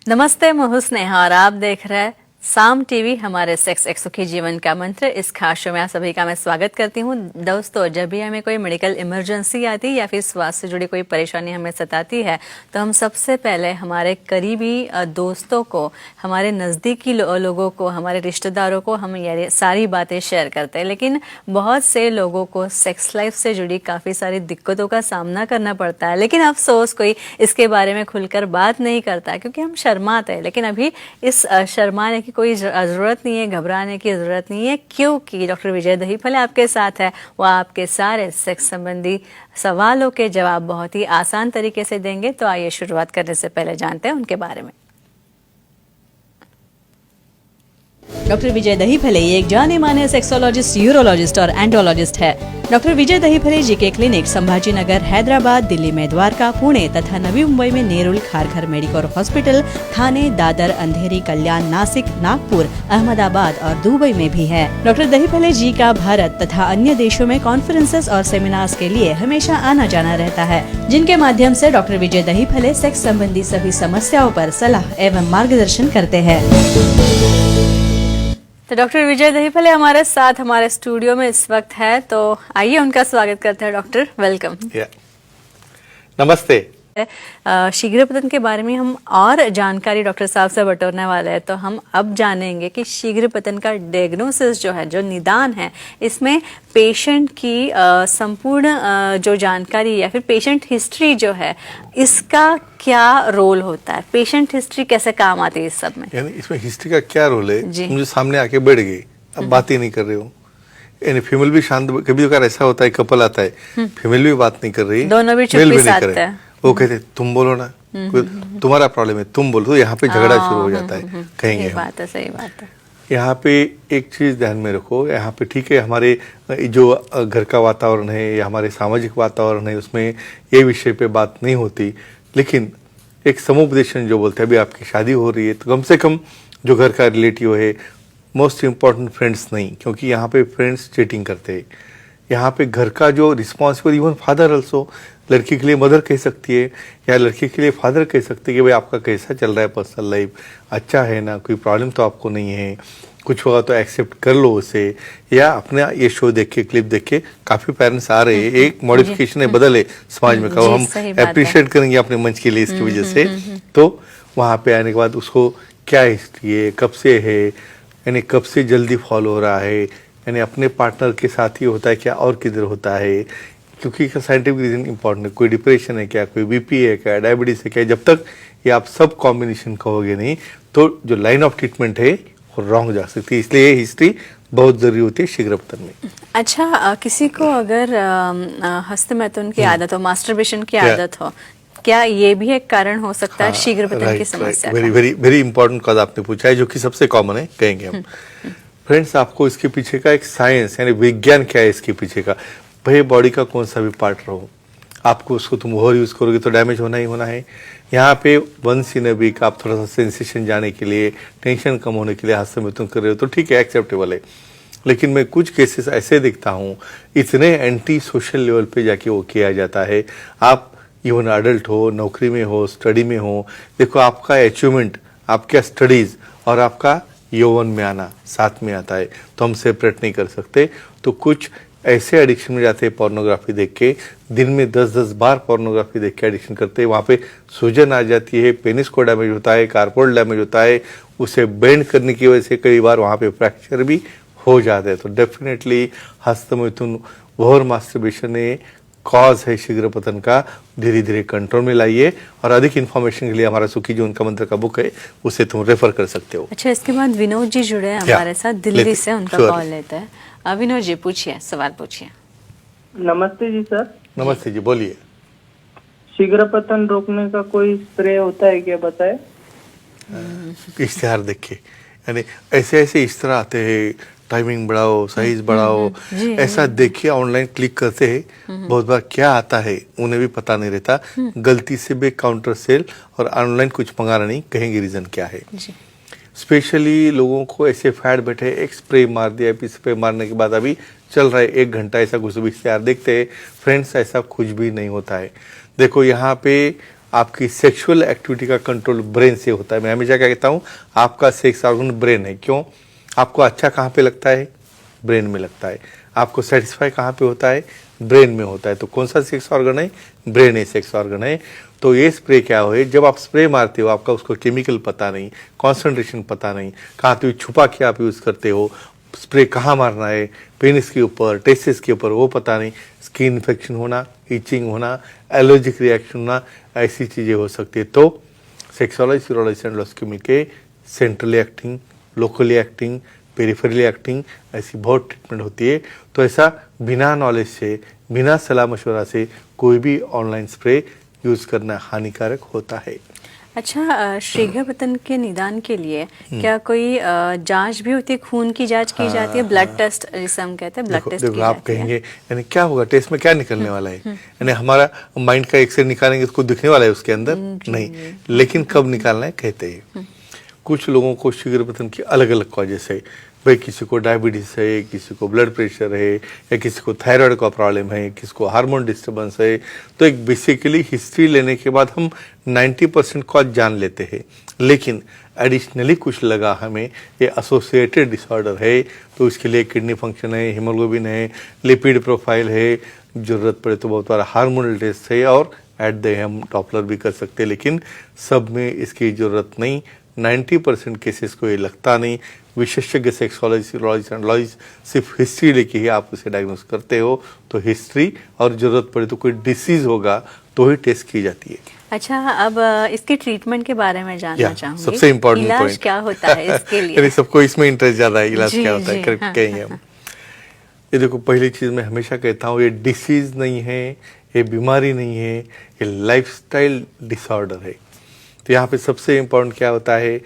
नमस्ते, मैं हूं स्नेहा और आप देख रहे हैं साम टीवी। हमारे सेक्स एक सुखी जीवन का मंत्र, इस खास शो में आप सभी का मैं स्वागत करती हूं। दोस्तों, जब भी हमें कोई मेडिकल इमरजेंसी आती है या फिर स्वास्थ्य से जुड़ी कोई परेशानी हमें सताती है तो हम सबसे पहले हमारे करीबी दोस्तों को, हमारे नज़दीकी लोगों को, हमारे रिश्तेदारों को हम ये सारी बातें शेयर करते हैं। लेकिन बहुत से लोगों को सेक्स लाइफ से जुड़ी काफ़ी सारी दिक्कतों का सामना करना पड़ता है, लेकिन अफसोस कोई इसके बारे में खुलकर बात नहीं करता क्योंकि हम शर्माते हैं। लेकिन अभी इस शर्माने की कोई जरूरत नहीं है, घबराने की जरूरत नहीं है, क्योंकि डॉक्टर विजय दहीफले आपके साथ है। वो आपके सारे सेक्स संबंधी सवालों के जवाब बहुत ही आसान तरीके से देंगे। तो आइए शुरुआत करने से पहले जानते हैं उनके बारे में। डॉक्टर विजय दहीफले एक जाने माने सेक्सोलॉजिस्ट, यूरोलॉजिस्ट और एंडोलॉजिस्ट है। डॉक्टर विजय दहीफले जीके क्लिनिक संभाजी नगर, हैदराबाद, दिल्ली में द्वारका, पुणे तथा नवी मुंबई में नेरुल, खारघर मेडिकोर हॉस्पिटल, थाने, दादर, अंधेरी, कल्याण, नासिक, नागपुर, अहमदाबाद और दुबई में भी है। डॉक्टर दहीफले जी का भारत तथा अन्य देशों में कॉन्फ्रेंसेस और सेमिनार्स के लिए हमेशा आना जाना रहता है, जिनके माध्यम से डॉक्टर विजय दहीफले सेक्स संबंधी सभी समस्याओं पर सलाह एवं मार्गदर्शन करते हैं। तो डॉक्टर विजय दहीफले हमारे साथ हमारे स्टूडियो में इस वक्त है, तो आइए उनका स्वागत करते हैं। Doctor, welcome. नमस्ते। शीघ्रपतन के बारे में हम और जानकारी डॉक्टर साहब से बटोरने वाले हैं। तो हम अब जानेंगे कि शीघ्रपतन का डायग्नोसिस जो है, जो निदान है, इसमें पेशेंट की संपूर्ण जो जानकारी या फिर पेशेंट हिस्ट्री जो है, इसका क्या रोल होता है? पेशेंट हिस्ट्री कैसे काम आती है इस सब में? यानी इसमें हिस्ट्री का क्या रोल है? मुझे सामने आके बैठ गई, अब बात ही नहीं कर रहे हो। यानी फीमेल भी शांत, कभी कभार ऐसा होता है कपल आता है, फीमेल भी बात नहीं कर रही, दोनों भी चुप्पी साधते हैं। वो कहते तुम बोलो ना, तुम्हारा प्रॉब्लम है, तुम बोलो, तो यहाँ पे झगड़ा शुरू हो जाता है। कहेंगे बात है, सही बात है। यहाँ पे एक चीज ध्यान में रखो, यहाँ पे ठीक है हमारे जो घर का वातावरण है या हमारे सामाजिक वातावरण है, उसमें ये विषय पे बात नहीं होती, लेकिन एक समुपदेशन जो बोलते हैं, अभी आपकी शादी हो रही है तो कम से कम जो घर का रिलेटिव है, मोस्ट इम्पॉर्टेंट फ्रेंड्स नहीं, क्योंकि यहाँ पे फ्रेंड्स चीटिंग करते हैं। यहाँ पे घर का जो रिस्पॉन्सिबल, इवन फादर ऑल्सो, लड़की के लिए मदर कह सकती है या लड़की के लिए फादर कह सकते हैं कि भाई आपका कैसा चल रहा है पर्सनल लाइफ, अच्छा है ना, कोई प्रॉब्लम तो आपको नहीं है, कुछ होगा तो एक्सेप्ट कर लो उसे। या अपने ये शो देख के, क्लिप देख के काफी पेरेंट्स आ रहे हैं, एक मॉडिफिकेशन है, बदल है समाज में, कहो हम अप्रिशिएट करेंगे अपने मंच के लिए इसकी वजह से। तो वहाँ पे आने के बाद उसको क्या हिस्ट्री है, कब से है, यानी कब से जल्दी फॉलो हो रहा है, यानी अपने पार्टनर के साथ ही होता है क्या और किधर होता है, क्योंकि साइंटिफिक रीजन इंपॉर्टेंट है। कोई डिप्रेशन है क्या, कोई बीपी है क्या, डायबिटीज है क्या, जब तक ये आप सब कॉम्बिनेशन कहोगे नहीं तो जो लाइन ऑफ ट्रीटमेंट है वो रॉन्ग जा सकती है। इसलिए ये हिस्ट्री बहुत जरूरी होती है शीघ्रपतन में। अच्छा, किसी को अगर हस्तमैथुन की आदत हो, मास्टरबेशन की आदत हो, क्या ये भी एक कारण हो सकता है शीघ्रपतन की समस्या? Very very very important cause आपने पूछा है, जो कि सबसे कॉमन है, कहेंगे हम। फ्रेंड्स, आपको इसके पीछे का एक साइंस यानी विज्ञान क्या है इसके पीछे का, भाई बॉडी का कौन सा भी पार्ट रहो, आपको उसको तुम ओवर यूज करोगे तो डैमेज होना ही होना है। यहाँ पे वंस इन अ वीक आप थोड़ा सा सेंसेशन जाने के लिए, टेंशन कम होने के लिए हस्तमैथुन कर रहे हो तो ठीक है, एक्सेप्टेबल है। लेकिन मैं कुछ केसेस ऐसे देखता हूँ, इतने एंटी सोशल लेवल पे जाके वो किया जाता है। आप इवन अडल्ट हो, नौकरी में हो, स्टडी में हो, देखो आपका अचीवमेंट, आपका स्टडीज और आपका यौवन में आना साथ में आता है, तो हम सेपरेट नहीं कर सकते। तो कुछ ऐसे एडिक्शन में जाते हैं, पोर्नोग्राफी देख के, दिन में 10-10 बार पोर्नोग्राफी देख के एडिक्शन करते हैं, वहाँ पे सूजन आ जाती है, पेनिस को डैमेज होता है, कार्पोल डैमेज होता है, उसे बेंड करने की वजह से कई बार वहाँ पे फ्रैक्चर भी हो जाते हैं। तो डेफिनेटली हस्तमैथुन, ओवर मास्टरबेशन कॉज है शीघ्रपतन का, धीरे धीरे कंट्रोल में लाइए। और अधिक इन्फॉर्मेशन के लिए हमारा सुखी जीवन का मंत्र का बुक है, उसे तुम रेफर कर सकते हो। अच्छा, इसके बाद विनोद जी जुड़े हैं हमारे साथ दिल्ली से, उनका कॉल लेते हैं। विनोद जी, पूछिए, सवाल पूछिए। नमस्ते जी सर। नमस्ते जी, बोलिए। शीघ्रपतन रोकने का कोई स्प्रे होता है क्या, बताए? इश्तेहार देख के, यानी ऐसे ऐसे इश्तेहार आते हैं, टाइमिंग बढ़ाओ, साइज बढ़ाओ, ऐसा देखिए ऑनलाइन क्लिक करते हैं, बहुत बार क्या आता है उन्हें भी पता नहीं रहता, गलती से भी काउंटर सेल और ऑनलाइन कुछ मंगाना नहीं, कहेंगे रीजन क्या है। स्पेशली लोगों को ऐसे फैट बैठे, एक स्प्रे मार दिया, स्प्रे मारने के बाद अभी चल रहा है 1 घंटा, ऐसा कुछ भी इश्तेहार देखते हैं। फ्रेंड्स, ऐसा कुछ भी नहीं होता है। देखो यहाँ पे आपकी सेक्सुअल एक्टिविटी का कंट्रोल ब्रेन से होता है। मैं हमेशा क्या कहता हूँ, आपका सेक्स ऑर्गन ब्रेन है। क्यों? आपको अच्छा कहाँ पे लगता है? ब्रेन में लगता है। आपको सेटिस्फाई कहाँ पे होता है? ब्रेन में होता है। तो कौन सा सेक्स ऑर्गन है? ब्रेन है सेक्स ऑर्गन है। तो ये स्प्रे क्या हो, जब आप स्प्रे मारते हो आपका उसको केमिकल पता नहीं, कॉन्सेंट्रेशन पता नहीं, कहाँ तो छुपा के आप यूज़ करते हो, स्प्रे कहाँ मारना है, पेनिस के ऊपर, टेस्टिस के ऊपर, वो पता नहीं। स्किन इन्फेक्शन होना, इचिंग होना, एलर्जिक रिएक्शन होना, ऐसी चीज़ें हो सकती है। तो सेक्सोलॉजी, यूरोलॉजी एंड लॉजिक मिलके centrally acting, locally acting, peripherally acting, ऐसी बहुत ट्रीटमेंट होती है। तो ऐसा बिना नॉलेज से, बिना सलाह मशवरा से कोई भी ऑनलाइन स्प्रे यूज़ करना हानिकारक होता है। अच्छा, शीघ्र पतन के निदान के लिए क्या कोई जांच भी होती है? खून की जांच की जाती है, ब्लड टेस्ट जिसे हम कहते हैं, ब्लड टेस्ट की आप जाती है। कहेंगे यानी क्या होगा, टेस्ट में क्या निकलने वाला है? यानी हमारा माइंड का एक्सरे निकालेंगे उसको दिखने वाला है उसके अंदर? नहीं। लेकिन कब निकालना है कहते हैं। कुछ लोगों को शीघ्र पतन की अलग अलग कॉजेस है। भाई किसी को डायबिटीज है, किसी को ब्लड प्रेशर है, या किसी को थायराइड का प्रॉब्लम है, किसी को हार्मोन डिस्टर्बेंस है। तो एक बेसिकली हिस्ट्री लेने के बाद हम 90% कॉज जान लेते हैं। लेकिन एडिशनली कुछ लगा हमें ये एसोसिएटेड डिसऑर्डर है, तो इसके लिए किडनी फंक्शन है, हीमोग्लोबिन है, लिपिड प्रोफाइल है, जरूरत पड़े तो बहुत बार हार्मोनल टेस्ट है, और एट द हम डॉपलर भी कर सकते हैं। लेकिन सब में इसकी जरूरत नहीं। 90% केसेस को ये लगता नहीं। विशेषज्ञ सेक्सोलॉजी, यूरोलॉजी एंड लॉजिस्ट सिर्फ हिस्ट्री लेके ही आप उसे डायग्नोस करते हो। तो हिस्ट्री और जरूरत पड़े तो कोई डिसीज होगा तो ही टेस्ट की जाती है। अच्छा, अब इसके ट्रीटमेंट के बारे में जानना चाहूंगी। सबसे इम्पोर्टेंट इलाज पॉइंट क्या होता है इसके लिए? यानी सबको इसमें इंटरेस्ट ज्यादा है, इलाज क्या होता है हाँ, कहेंगे हम। ये देखो, पहली चीज मैं हमेशा कहता हूँ, ये डिसीज नहीं है, ये बीमारी नहीं है, ये लाइफस्टाइल डिसऑर्डर है। तो यहाँ पे सबसे इम्पोर्टेंट क्या होता है,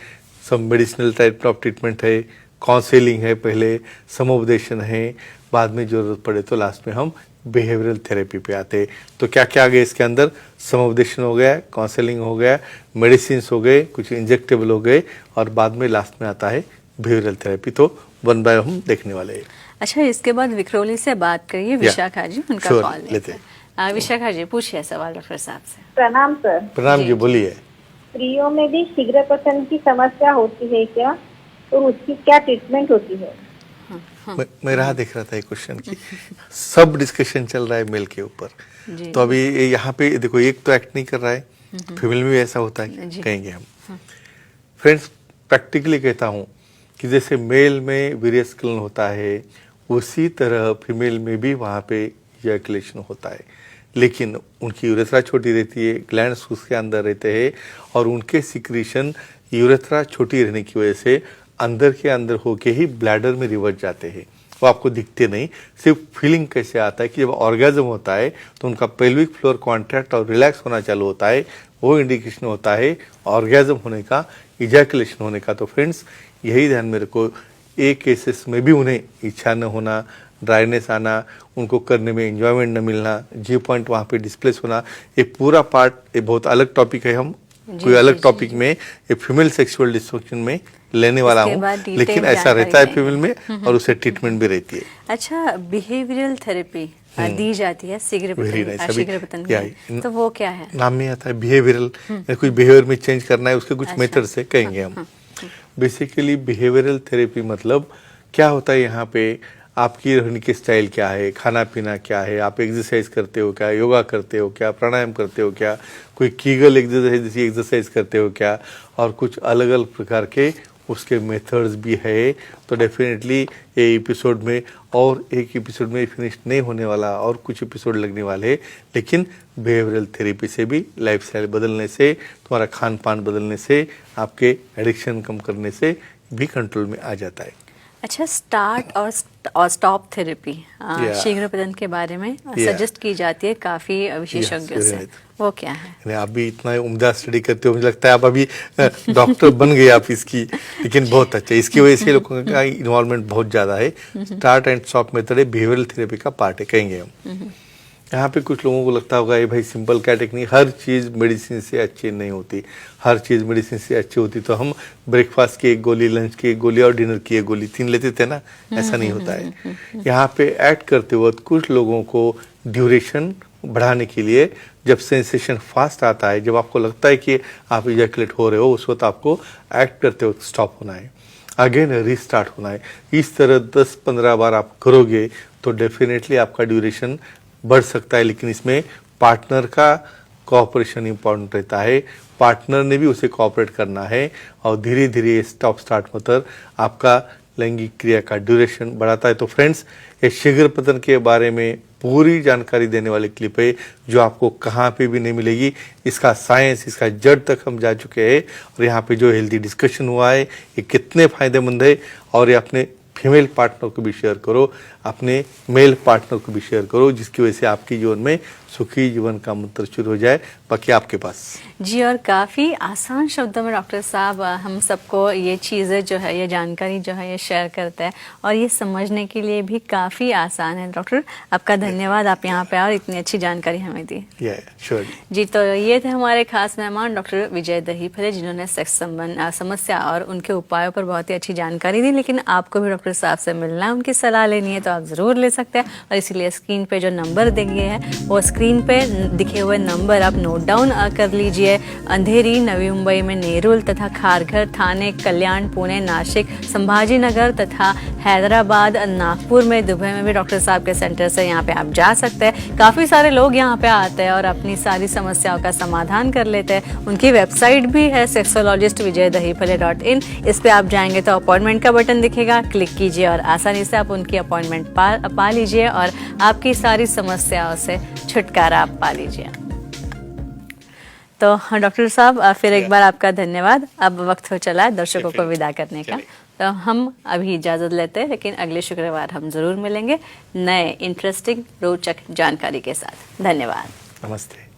सब मेडिसिनल टाइप ऑफ ट्रीटमेंट है, काउंसलिंग है, पहले समुपदेशन है, बाद में जरूरत पड़े तो लास्ट में हम बिहेवियरल थेरेपी पे आते हैं। तो क्या क्या आ गया इसके अंदर? समुपदेशन हो गया, काउंसलिंग हो गया, मेडिसिन हो गए, कुछ इंजेक्टेबल हो गए, और बाद में लास्ट में आता है बिहेवियरल थेरेपी। तो वन बाय हम देखने वाले हैं। अच्छा, इसके बाद विक्रोली से बात करिए विशाखा जी, उनका sure, कॉल लेते हैं। विशाखा जी, पूछिए सवाल डॉक्टर साहब से। प्रणाम सर। प्रणाम जी, बोलिए। स्त्रियों में भी शीघ्र पतन की समस्या होती है क्या, तो उसकी क्या ट्रीटमेंट होती है? मैं राह देख रहा था एक क्वेश्चन की। सब डिस्कशन चल रहा है मेल के ऊपर। तो अभी यहाँ पे देखो, एक तो एक्ट नहीं कर रहा है, फीमेल में भी ऐसा होता है कहेंगे हम। फ्रेंड्स, प्रैक्टिकली कहता हूँ कि जैसे मेल में वीर्यस्खलन होता है, उसी तरह फीमेल में भी वहाँ पे इजैकुलेशन होता है। लेकिन उनकी यूरेथ्रा छोटी रहती है, ग्लैंड्स उसके अंदर रहते हैं, और उनके सिक्रीशन यूरेथ्रा छोटी रहने की वजह से अंदर के अंदर होके ही ब्लैडर में रिवर्स जाते हैं। वो आपको दिखते नहीं, सिर्फ फीलिंग कैसे आता है कि जब ऑर्गेज्म होता है तो उनका पेल्विक फ्लोर कॉन्ट्रैक्ट और रिलैक्स होना चालू होता है, वो इंडिकेशन होता है ऑर्गेज्म होने का, इजैकुलेशन होने का। तो फ्रेंड्स, यही ध्यान में रखो, एक केसेस में भी उन्हें इच्छा न होना, ड्राइनेस आना, उनको करने में एंजॉयमेंट न मिलना, जी पॉइंट वहाँ पे डिस्प्लेस होना, ये पूरा पार्ट, ये बहुत अलग टॉपिक है, हम कोई अलग टॉपिक में ये फीमेल सेक्सुअल डिस्फंक्शन में लेने वाला हूँ। लेकिन ऐसा रहता है फीमेल में, और उसे ट्रीटमेंट भी रहती है। अच्छा, बिहेवियरल थेरेपी दी जाती है शीघ्र पतन में, तो वो क्या है? नाम में आता है बिहेवियरल, कुछ बिहेवियर में चेंज करना है, उसके कुछ मेथड से कहेंगे हम। बेसिकली बिहेवियरल थेरेपी मतलब क्या होता है, यहाँ पे आपकी रहने की स्टाइल क्या है, खाना पीना क्या है, आप एक्सरसाइज करते हो क्या, योगा करते हो क्या, प्राणायाम करते हो क्या, कोई कीगल एक्सरसाइज करते हो क्या, और कुछ अलग अलग प्रकार के उसके मेथड्स भी है। तो डेफिनेटली ये एपिसोड में, और एक एपिसोड में फिनिश नहीं होने वाला, और कुछ एपिसोड लगने वाले। लेकिन बिहेवियरल थेरेपी से भी, लाइफस्टाइल बदलने से, तुम्हारा खान पान बदलने से, आपके एडिक्शन कम करने से भी कंट्रोल में आ जाता है। अच्छा, स्टार्ट और स्टॉप थेरेपी शीघ्र पतन के बारे में सजेस्ट की जाती है काफी विशेषज्ञों से, वो क्या है? आप भी इतना उम्दा स्टडी करते हो, मुझे लगता है आप अभी डॉक्टर बन गए आप इसकी। लेकिन बहुत अच्छा, इसकी वजह से लोगों का इन्वॉल्वमेंट बहुत ज्यादा है। स्टार्ट एंड स्टॉप मेथड है, बिहेवियरल थेरेपी का पार्ट है कहेंगे हम। यहाँ पे कुछ लोगों को लगता होगा ये भाई सिंपल क्या टेक्निक, हर चीज़ मेडिसिन से अच्छी नहीं होती, हर चीज़ मेडिसिन से अच्छी होती तो हम ब्रेकफास्ट की एक गोली, लंच की एक गोली और डिनर की एक गोली 3 लेते थे ना, ऐसा नहीं होता है। यहाँ पे ऐड करते वक्त कुछ लोगों को ड्यूरेशन बढ़ाने के लिए जब सेंसेशन फास्ट आता है, जब आपको लगता है कि आप इजैकुलेट हो रहे हो, उस वक्त आपको एक्ट करते वक्त स्टॉप होना है, अगेन रिस्टार्ट होना है। इस तरह 10-15 बार आप करोगे तो डेफिनेटली आपका ड्यूरेशन बढ़ सकता है, लेकिन इसमें पार्टनर का कोऑपरेशन इंपॉर्टेंट रहता है, पार्टनर ने भी उसे कोऑपरेट करना है और धीरे धीरे स्टॉप स्टार्ट होकर आपका लैंगिक क्रिया का ड्यूरेशन बढ़ाता है। तो फ्रेंड्स, ये शीघ्र पतन के बारे में पूरी जानकारी देने वाली क्लिप है जो आपको कहाँ पे भी नहीं मिलेगी। इसका साइंस, इसका जड़ तक हम जा चुके हैं और यहाँ पे जो हेल्दी डिस्कशन हुआ है ये कितने फायदेमंद है, और ये अपने फीमेल पार्टनर को भी शेयर करो, अपने मेल पार्टनर को भी शेयर करो, जिसकी वजह से आपके जीवन में सुखी जीवन का मंत्र शुरू हो जाए। बाकी आपके पास जी, और काफ़ी आसान शब्दों में डॉक्टर साहब हम सबको ये चीज़ें जो है, ये जानकारी जो है ये शेयर करते हैं और ये समझने के लिए भी काफ़ी आसान है। डॉक्टर आपका धन्यवाद, आप यहाँ पे और इतनी अच्छी जानकारी हमें दी। श्योर जी, तो ये थे हमारे खास मेहमान डॉक्टर विजय दहीफले, जिन्होंने सेक्स संबंध समस्या और उनके उपायों पर बहुत ही अच्छी जानकारी दी। लेकिन आपको भी डॉक्टर साहब से मिलना है, उनकी सलाह लेनी है तो आप ज़रूर ले सकते हैं, और इसीलिए स्क्रीन पे जो नंबर दिए हैं वो स्क्रीन पे दिखे हुए नंबर आप नोट डाउन कर लीजिए। अंधेरी, नवी मुंबई में नेरुल तथा खारघर, थाने, कल्याण, पुणे, नासिक, संभाजी नगर तथा हैदराबाद, नागपुर में, दुबई में भी डॉक्टर साहब के सेंटर से यहाँ पे आप जा सकते हैं। काफ़ी सारे लोग यहाँ पे आते हैं और अपनी सारी समस्याओं का समाधान कर लेते हैं। उनकी वेबसाइट भी है sexologist.vijaydahiphale.in। इस पे आप जाएंगे तो अपॉइंटमेंट का बटन दिखेगा, क्लिक कीजिए और आसानी से आप उनकी अपॉइंटमेंट पा लीजिए और आपकी सारी समस्याओं से छुटकारा आप पा लीजिए। तो डॉक्टर साहब फिर एक बार आपका धन्यवाद। अब वक्त हो चला है दर्शकों को विदा करने का, तो हम अभी इजाज़त लेते हैं, लेकिन अगले शुक्रवार हम ज़रूर मिलेंगे नए इंटरेस्टिंग रोचक जानकारी के साथ। धन्यवाद। नमस्ते।